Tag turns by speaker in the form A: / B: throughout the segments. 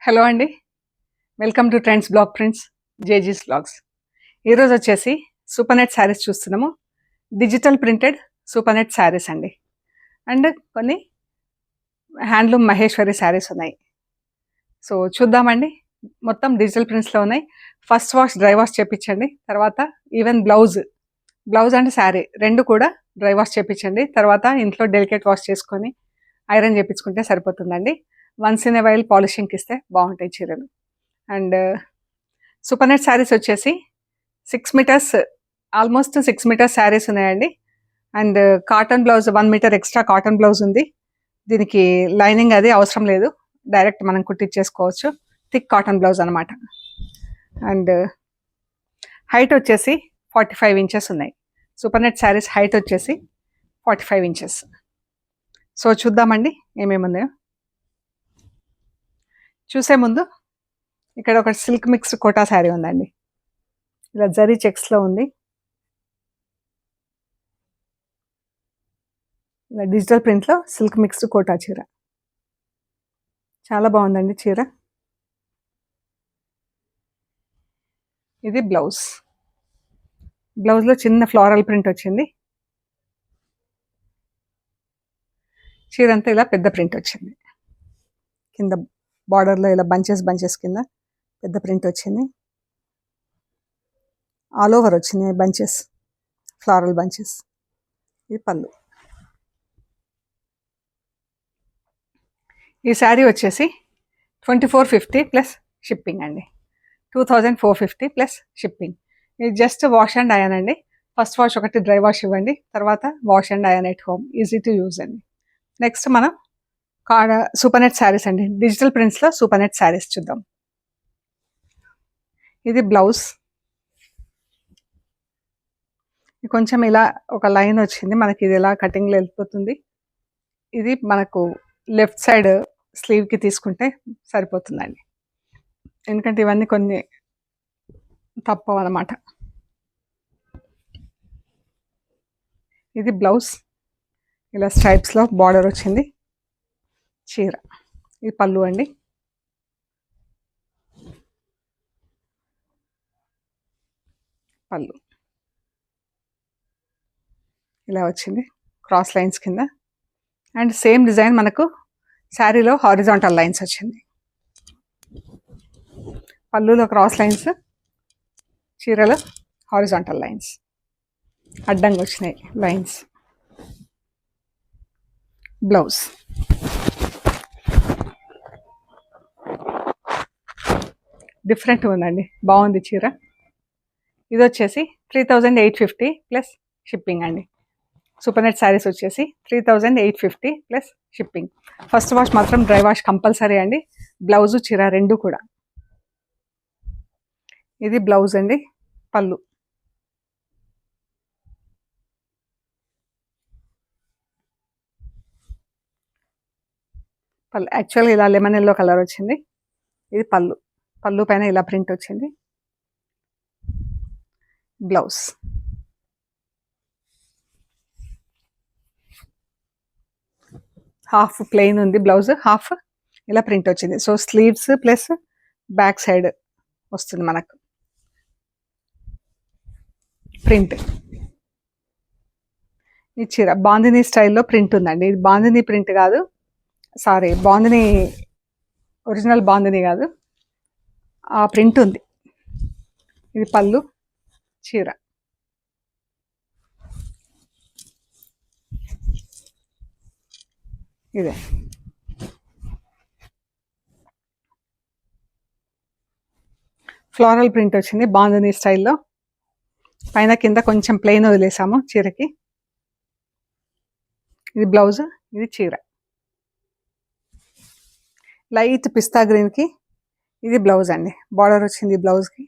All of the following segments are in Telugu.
A: హలో అండి. Welcome to trends blog prints జేజీస్ బ్లాగ్స్. ఈరోజు వచ్చేసి సూపర్ నెట్ శారీస్ చూస్తున్నాము. Digital printed super net saris అండి. అండ్ కొన్ని హ్యాండ్లూమ్ మహేశ్వరి శారీస్ ఉన్నాయి. సో చూద్దామండి. మొత్తం డిజిటల్ ప్రింట్స్లో ఉన్నాయి. ఫస్ట్ వాష్ డ్రై వాష్ చేయించండి. తర్వాత ఈవెన్ బ్లౌజ్ అండ్ శారీ రెండు కూడా డ్రై వాష్ చేయించండి. తర్వాత ఇంట్లో డెలికేట్ వాష్ చేసుకొని ఐరన్ చేయించుకుంటే సరిపోతుందండి. వన్స్ ఇన్ ఎ వైల్ పాలిషింగ్కి ఇస్తే బాగుంటాయి చీరలు. అండ్ సూపర్ నెట్ శారీస్ వచ్చేసి 6 మీటర్స్, ఆల్మోస్ట్ 6 మీటర్స్ శారీస్ ఉన్నాయండి. And cotton blouse 1 metre extra cotton blouse ఉంది. దీనికి లైనింగ్ అది అవసరం లేదు, డైరెక్ట్ మనం కుట్టించేసుకోవచ్చు. థిక్ కాటన్ బ్లౌజ్ అనమాట. అండ్ హైట్ వచ్చేసి 45 ఇంచెస్ ఉన్నాయి. సూపర్ నెట్ శారీస్ హైట్ వచ్చేసి 45 ఇంచెస్. సో చూద్దామండి ఏమేమి ఉన్నాయో. చూసే ముందు ఇక్కడ ఒక సిల్క్ మిక్స్ కోటా శారీ ఉందండి. ఇలా జరీ చెక్స్లో ఉంది. ఇలా డిజిటల్ ప్రింట్లో సిల్క్ మిక్స్డ్ కోటా చీర చాలా బాగుందండి చీర. ఇది బ్లౌజ్లో చిన్న ఫ్లోరల్ ప్రింట్ వచ్చింది. చీర అంతా ఇలా పెద్ద ప్రింట్ వచ్చింది. కింద బార్డర్లో ఇలా బంచెస్ కింద పెద్ద ప్రింట్ వచ్చింది. ఆల్ ఓవర్ వచ్చింది బంచెస్, ఫ్లోరల్ బంచెస్. ఇది పళ్ళు. ఈ శారీ వచ్చేసి 2450 ప్లస్ షిప్పింగ్ అండి. 2450 ప్లస్ షిప్పింగ్. ఇది జస్ట్ వాష్ అండ్ అయన్ అండి. ఫస్ట్ వాష్ ఒకటి డ్రై వాష్ ఇవ్వండి, తర్వాత wash and iron at home, easy to use అండి. నెక్స్ట్ మనం సూపర్ నెట్ శారీస్ అండి. డిజిటల్ ప్రింట్స్లో సూపర్ నెట్ శారీస్ చూద్దాం. ఇది బ్లౌజ్. కొంచెం ఇలా ఒక లైన్ వచ్చింది మనకి, ఇది ఇలా కటింగ్లో వెళ్ళిపోతుంది. ఇది మనకు లెఫ్ట్ సైడ్ స్లీవ్కి తీసుకుంటే సరిపోతుందండి, ఎందుకంటే ఇవన్నీ కొన్ని తప్పవు అన్నమాట. ఇది బ్లౌజ్, ఇలా స్ట్రైప్స్లో బార్డర్ వచ్చింది చీర. ఇది పళ్ళు అండి. పళ్ళు ఇలా వచ్చింది క్రాస్ లైన్స్ కింద. అండ్ సేమ్ డిజైన్ మనకు శారీలో హారిజాంటల్ లైన్స్ వచ్చింది. పళ్ళులో క్రాస్ లైన్స్, చీరలో హారిజాంటల్ లైన్స్, అడ్డంగా వచ్చినాయి లైన్స్. బ్లౌజ్ డిఫరెంట్ ఉందండి, బాగుంది చీర. ఇది వచ్చేసి 3850 ప్లస్ షిప్పింగ్ అండి. సూపర్ నెట్ శారీస్ వచ్చేసి 3850 ప్లస్ షిప్పింగ్. ఫస్ట్ వాష్ మాత్రం డ్రై వాష్ కంపల్సరీ అండి. బ్లౌజు చీర రెండు కూడా. ఇది బ్లౌజ్ అండి. పళ్ళు యాక్చువల్గా ఇలా లెమన్ ఎల్లో కలర్ వచ్చింది. ఇది పళ్ళు పైన ఇలా ప్రింట్ వచ్చింది. బ్లౌజ్ హాఫ్ ప్లెయిన్ ఉంది, బ్లౌజ్ హాఫ్ ఇలా ప్రింట్ వచ్చింది. So sleeves plus back side వస్తుంది మనకు ప్రింట్. ఈ చీర బాందిని స్టైల్లో ప్రింట్ ఉందండి. ఇది బాందిని ప్రింట్ కాదు, సారీ బాందిని ఒరిజినల్ బాందిని కాదు, ఆ ప్రింట్ ఉంది. ఇది పళ్ళు, చీర. ఇదే ఫ్లోరల్ ప్రింట్ వచ్చింది బాందిని స్టైల్లో. పైన కింద కొంచెం ప్లెయిన్ వదిలేసాము చీరకి. ఇది బ్లౌజ్, ఇది చీర. లైట్ పిస్తా గ్రీన్కి ఇది బ్లౌజ్ అండి. బార్డర్ వచ్చింది బ్లౌజ్కి.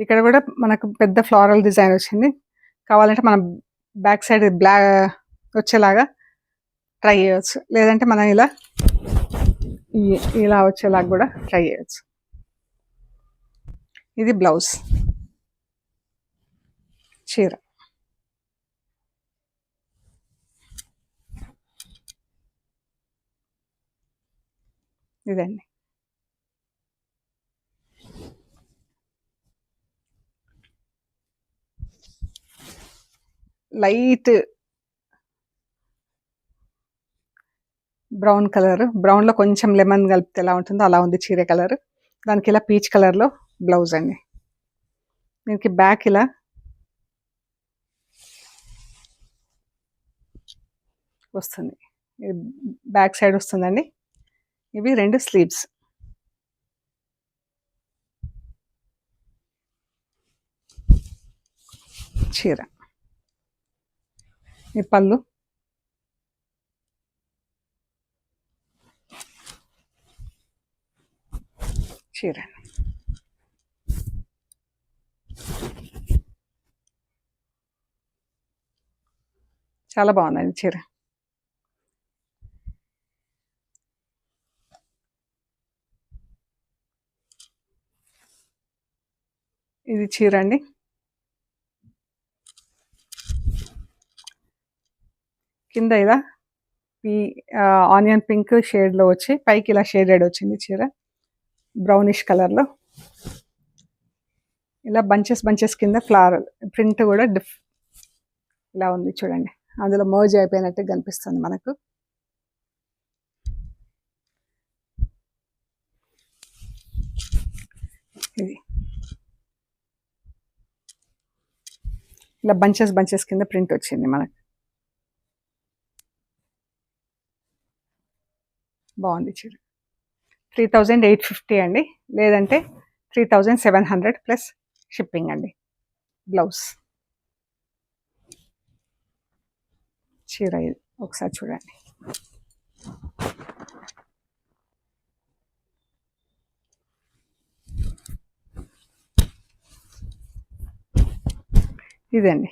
A: ఇక్కడ కూడా మనకు పెద్ద ఫ్లోరల్ డిజైన్ వచ్చింది. కావాలంటే మనం బ్యాక్ సైడ్ బ్లాక్ వచ్చేలాగా ట్రై చేయవచ్చు, లేదంటే మనం ఇలా వచ్చేలాగా కూడా ట్రై చేయవచ్చు. ఇది బ్లౌజ్, చీర. ఇదండి. లైట్ బ్రౌన్ కలర్, బ్రౌన్లో కొంచెం లెమన్ కలిపితే ఎలా ఉంటుందో అలా ఉంది చీర కలర్. దానికి ఇలా పీచ్ కలర్లో బ్లౌజ్ అండి. దీనికి బ్యాక్ ఇలా వస్తుంది, బ్యాక్ సైడ్ వస్తుందండి. ఇవి 2 స్లీవ్స్. చీర ఈ పళ్ళు, చీర. చాలా బాగుందండి చీర. ఇది చీర అండి. కింద ఇలా ఆనియన్ పింక్ షేడ్లో వచ్చి పైకి ఇలా షేడెడ్ వచ్చింది చీర బ్రౌనిష్ కలర్లో. ఇలా బంచెస్ కింద ఫ్లవర్ ప్రింట్ కూడా ఇలా ఉంది చూడండి. అందులో మర్జ్ అయిపోయినట్టు కనిపిస్తుంది మనకు. ఇది ఇలా బంచెస్ కింద ప్రింట్ వచ్చింది మనకు. బాగుంది చీర. 3850 అండి, లేదంటే 3700 ప్లస్ షిప్పింగ్ అండి. బ్లౌజ్ చీర ఇది ఒకసారి చూడండి. ఇదండి.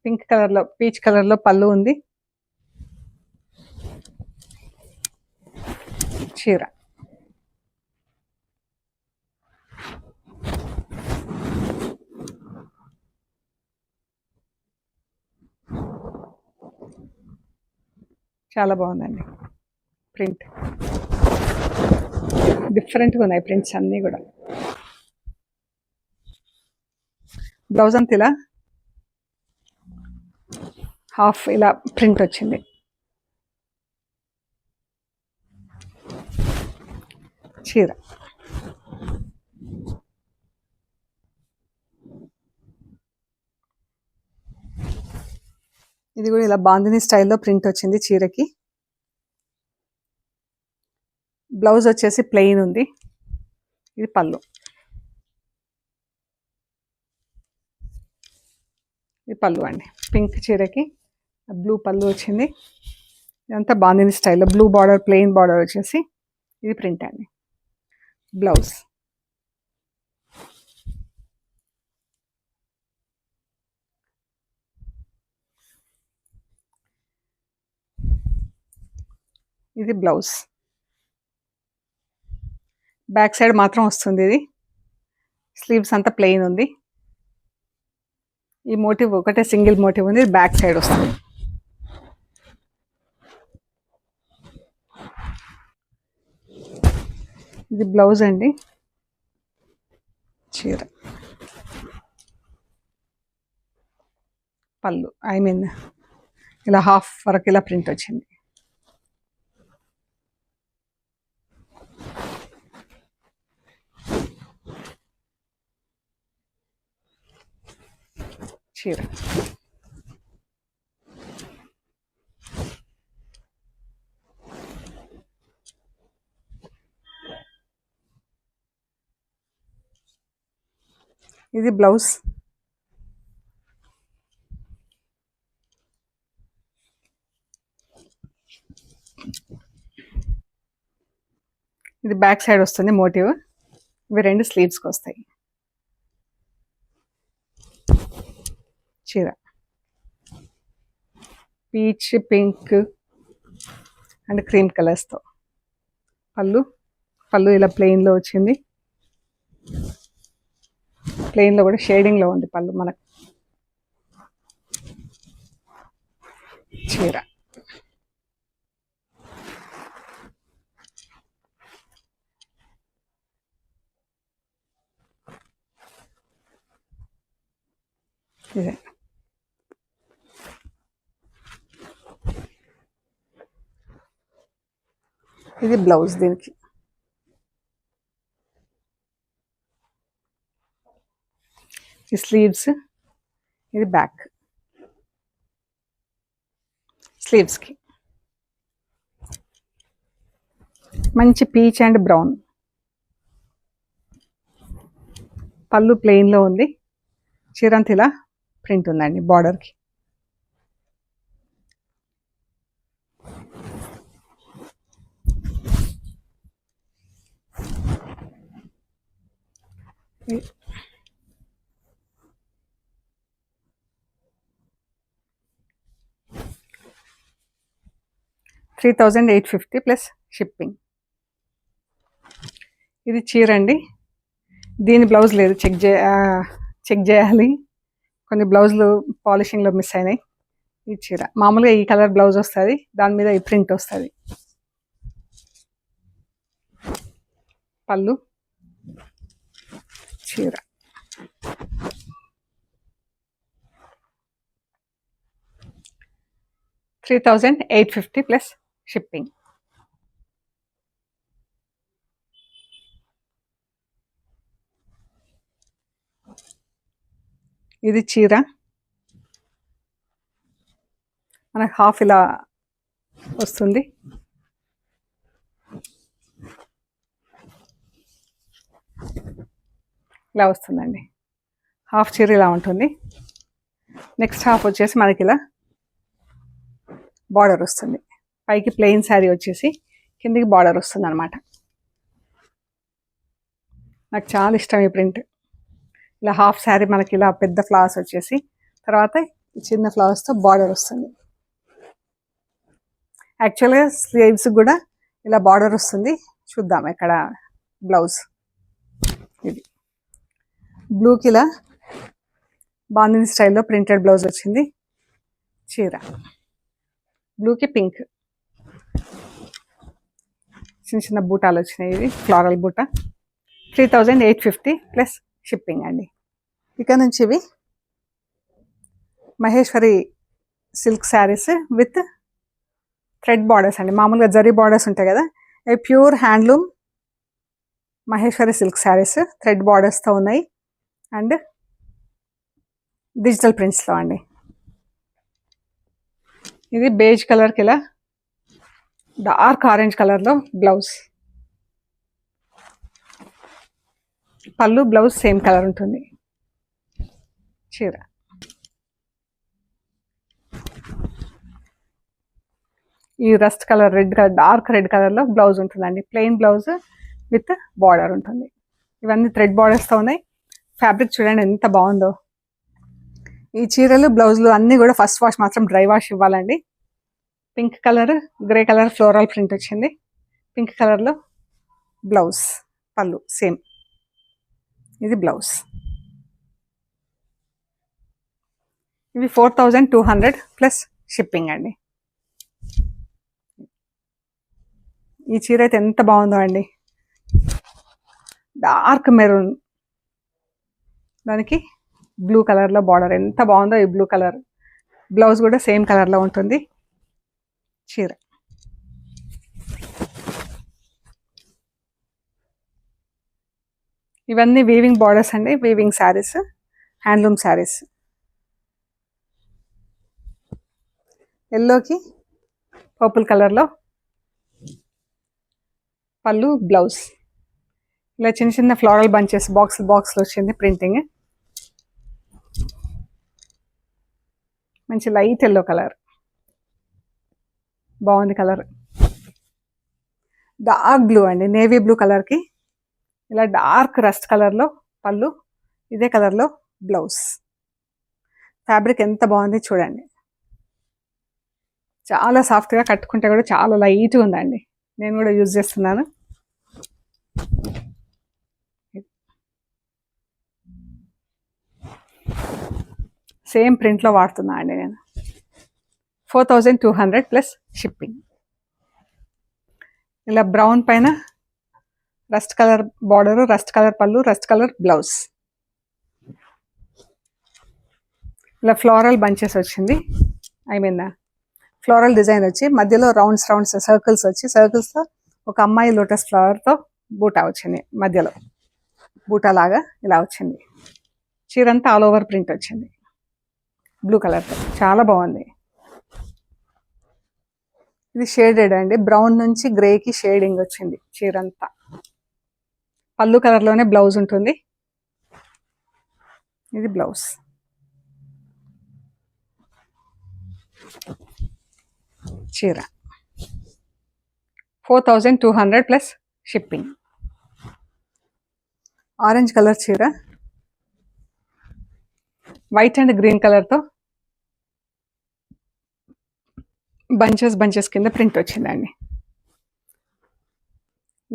A: పింక్ కలర్లో పీచ్ కలర్లో పళ్ళు ఉంది. చీర చాలా బాగుందండి. ప్రింట్ డిఫరెంట్గా ఉన్నాయి ప్రింట్స్ అన్నీ కూడా. బ్లౌజ్ అంతా ఇలా హాఫ్ ఇలా ప్రింట్ వచ్చింది. చీర ఇది కూడా ఇలా బాందిని స్టైల్లో ప్రింట్ వచ్చింది చీరకి. బ్లౌజ్ వచ్చేసి ప్లెయిన్ ఉంది. ఇది పళ్ళు. ఇది పళ్ళు అండి. పింక్ చీరకి బ్లూ పళ్ళు వచ్చింది. ఇదంతా బాందిని స్టైల్లో బ్లూ బార్డర్, ప్లెయిన్ బార్డర్ వచ్చేసి ఇది ప్రింట్ అండి. బ్లౌజ్ ఇది బ్లౌజ్. బ్యాక్ సైడ్ మాత్రం వస్తుంది ఇది. స్లీవ్స్ అంతా ప్లెయిన్ ఉంది. ఈ మోటివ్ ఒకటే సింగిల్ మోటివ్ ఉంది, బ్యాక్ సైడ్ వస్తుంది. ఇది బ్లౌజ్ అండి. చీర పళ్ళు ఇలా హాఫ్ వరకు ఇలా ప్రింట్ వచ్చింది. చీర ఇది బ్లౌజ్. ఇది బ్యాక్ సైడ్ వస్తుంది మోటివ్. ఇవి 2 స్లీవ్స్కి వస్తాయి. చీర పీచ్, పింక్ అండ్ క్రీమ్ కలర్స్తో. పళ్ళు ఇలా ప్లెయిన్లో వచ్చింది. ప్లెయిన్లో కూడా షేడింగ్లో ఉంది పళ్ళు మనకు. చీర. ఇదే ఇది బ్లౌజ్. దీనికి ఈ స్లీవ్స్, ఇది బ్యాక్ స్లీవ్స్కి. మంచి పీచ్ అండ్ బ్రౌన్. పళ్ళు ప్లెయిన్లో ఉంది, చీరంత ఇలా ప్రింట్ ఉందండి బార్డర్కి. $3,850 ప్లస్ షిప్పింగ్. ఇది చీర అండి. దీని బ్లౌజ్ లేదు, చెక్ చేయాలి. కొన్ని బ్లౌజులు పాలిషింగ్లో మిస్ అయినాయి. ఈ చీర మామూలుగా ఈ కలర్ బ్లౌజ్ వస్తుంది, దాని మీద ఈ ప్రింట్ వస్తుంది. పళ్ళు, చీర. $3,850 ప్లస్ షిప్పింగ్. ఇది చీర మనకు హాఫ్ ఇలా వస్తుంది. ఇలా వస్తుందండి, హాఫ్ చీర ఇలా ఉంటుంది. నెక్స్ట్ హాఫ్ వచ్చేసి మనకి ఇలా బార్డర్ వస్తుంది. పైకి ప్లెయిన్ శారీ వచ్చేసి కిందికి బార్డర్ వస్తుంది అనమాట. నాకు చాలా ఇష్టం ఈ ప్రింట్. ఇలా హాఫ్ శారీ మనకి ఇలా పెద్ద ఫ్లవర్స్ వచ్చేసి తర్వాత చిన్న ఫ్లవర్స్తో బార్డర్ వస్తుంది. యాక్చువల్గా స్లీవ్స్ కూడా ఇలా బార్డర్ వస్తుంది. చూద్దాం ఇక్కడ బ్లౌజ్. ఇది బ్లూకి ఇలా బాందిని స్టైల్లో ప్రింటెడ్ బ్లౌజ్ వచ్చింది. చీర బ్లూకి పింక్, చిన్న చిన్న బూటాలు వచ్చినాయి. ఇది ఫ్లోరల్ బూట. 3,850 ప్లస్ షిప్పింగ్ అండి. ఇక నుంచి ఇవి Maheshwari silk saris with thread borders అండి. మామూలుగా జరీ బార్డర్స్ ఉంటాయి కదా, అవి pure handloom Maheshwari silk saris thread బార్డర్స్తో ఉన్నాయి. అండ్ డిజిటల్ ప్రింట్స్లో అండి. ఇది బేజ్ కలర్కి ఇలా డార్క్ ఆరెంజ్ కలర్లో బ్లౌజ్. పళ్ళు, బ్లౌజ్ సేమ్ కలర్ ఉంటుంది. చీర ఈ rust colour, red colour, dark red కలర్లో బ్లౌజ్ ఉంటుందండి. ప్లెయిన్ బ్లౌజ్ విత్ బార్డర్ ఉంటుంది. ఇవన్నీ థ్రెడ్ బార్డర్స్తో ఉన్నాయి. ఫ్యాబ్రిక్ చూడండి ఎంత బాగుందో. ఈ చీరలు, బ్లౌజులు అన్నీ కూడా ఫస్ట్ వాష్ మాత్రం డ్రై వాష్ ఇవ్వాలండి. Pink colour, grey colour floral print వచ్చింది. పింక్ కలర్లో బ్లౌజ్, పళ్ళు సేమ్. ఇది బ్లౌజ్. ఇవి 4,200 ప్లస్ షిప్పింగ్ అండి. ఈ చీర అయితే ఎంత బాగుందో అండి. డార్క్ మెరూన్, దానికి బ్లూ కలర్లో బార్డర్ ఎంత బాగుందో. ఈ బ్లూ కలర్ బ్లౌజ్ కూడా సేమ్ కలర్లో ఉంటుంది. చీర ఇవన్నీ వీవింగ్ బార్డర్స్ అండి, వీవింగ్ శారీస్, హ్యాండ్లూమ్ శారీస్. ఎల్లోకి పర్పుల్ కలర్లో పళ్ళు, బ్లౌజ్. ఇలా చిన్న చిన్న ఫ్లోరల్ బంచెస్ బాక్స్లో వచ్చింది ప్రింటింగ్. మంచి లైట్ ఎల్లో కలర్, బాగుంది కలర్. డార్క్ బ్లూ అండి, నేవీ బ్లూ కలర్కి ఇలా డార్క్ రస్ట్ కలర్లో పళ్ళు, ఇదే కలర్లో బ్లౌజ్. ఫ్యాబ్రిక్ ఎంత బాగుంది చూడండి. చాలా సాఫ్ట్గా, కట్టుకుంటే కూడా చాలా లైట్గా ఉందండి. నేను కూడా యూజ్ చేస్తున్నాను. సేమ్ ప్రింట్లో వాడుతున్నా అండి నేను. 4200 ప్లస్ షిప్పింగ్. ఇలా బ్రౌన్ పైన rust colour border, rust colour పళ్ళు, రస్ట్ కలర్ బ్లౌజ్. ఇలా ఫ్లోరల్ బంచెస్ వచ్చింది, ఫ్లోరల్ డిజైన్ వచ్చి మధ్యలో రౌండ్స్ సర్కిల్స్ వచ్చి, సర్కిల్స్తో ఒక అమ్మాయి లోటస్ ఫ్లవర్తో బూటా వచ్చింది, మధ్యలో బూటా లాగా ఇలా వచ్చింది. చీరంతా ఆల్ ఓవర్ ప్రింట్ వచ్చింది బ్లూ కలర్తో, చాలా బాగుంది. ఇది షేడెడ్ అండి, బ్రౌన్ నుంచి గ్రేకి షేడింగ్ వచ్చింది చీరంతా. పళ్ళు కలర్లోనే బ్లౌజ్ ఉంటుంది. ఇది బ్లౌజ్. చీర 4200 ప్లస్ షిప్పింగ్. ఆరెంజ్ కలర్ చీర, వైట్ అండ్ గ్రీన్ కలర్తో బంచెస్ కింద ప్రింట్ వచ్చిందండి.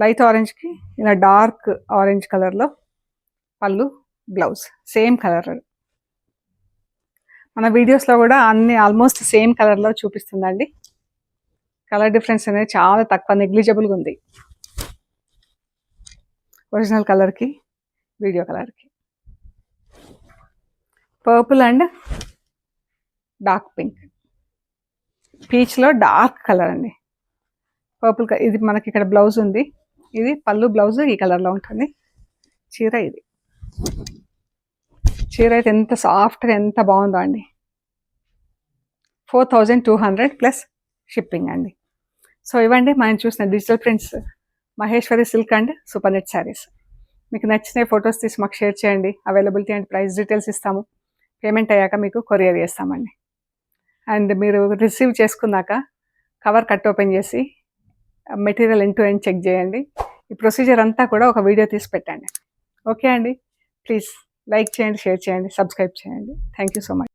A: లైట్ ఆరెంజ్కి ఇలా డార్క్ ఆరెంజ్ కలర్లో పళ్ళు, బ్లౌజ్ సేమ్ కలర్. మన వీడియోస్లో కూడా అన్ని ఆల్మోస్ట్ సేమ్ కలర్లో చూపిస్తుందండి. కలర్ డిఫరెన్స్ అనేది చాలా తక్కువ, నెగ్లిజిబుల్గా ఉంది ఒరిజినల్ కలర్కి వీడియో కలర్కి. పర్పుల్ అండ్ డార్క్ పింక్, పీచ్లో డార్క్ కలర్ అండి, పర్పుల్. ఇది మనకి ఇక్కడ బ్లౌజ్ ఉంది, ఇది పళ్ళు బ్లౌజ్ ఈ కలర్లో ఉంటుంది. చీర ఇది. చీర అయితే ఎంత సాఫ్ట్గా ఎంత బాగుందో అండి. 4200 ప్లస్ షిప్పింగ్ అండి. సో ఇవ్వండి మనం చూసిన digital prints Maheshwari silk and super net saris. మీకు నచ్చిన ఫొటోస్ తీసి మాకు షేర్ చేయండి. అవైలబిలిటీ అండ్ ప్రైస్ డీటెయిల్స్ ఇస్తాము. పేమెంట్ అయ్యాక మీకు కొరియర్ చేస్తామండి. అండ్ మీరు రిసీవ్ చేసుకున్నాక కవర్ కట్ ఓపెన్ చేసి material end to end check చేయండి. ఈ ప్రొసీజర్ అంతా కూడా ఒక వీడియో తీసి పెట్టండి. ఓకే అండి, ప్లీజ్ లైక్ చేయండి, షేర్ చేయండి, సబ్స్క్రైబ్ చేయండి. Thank you so much.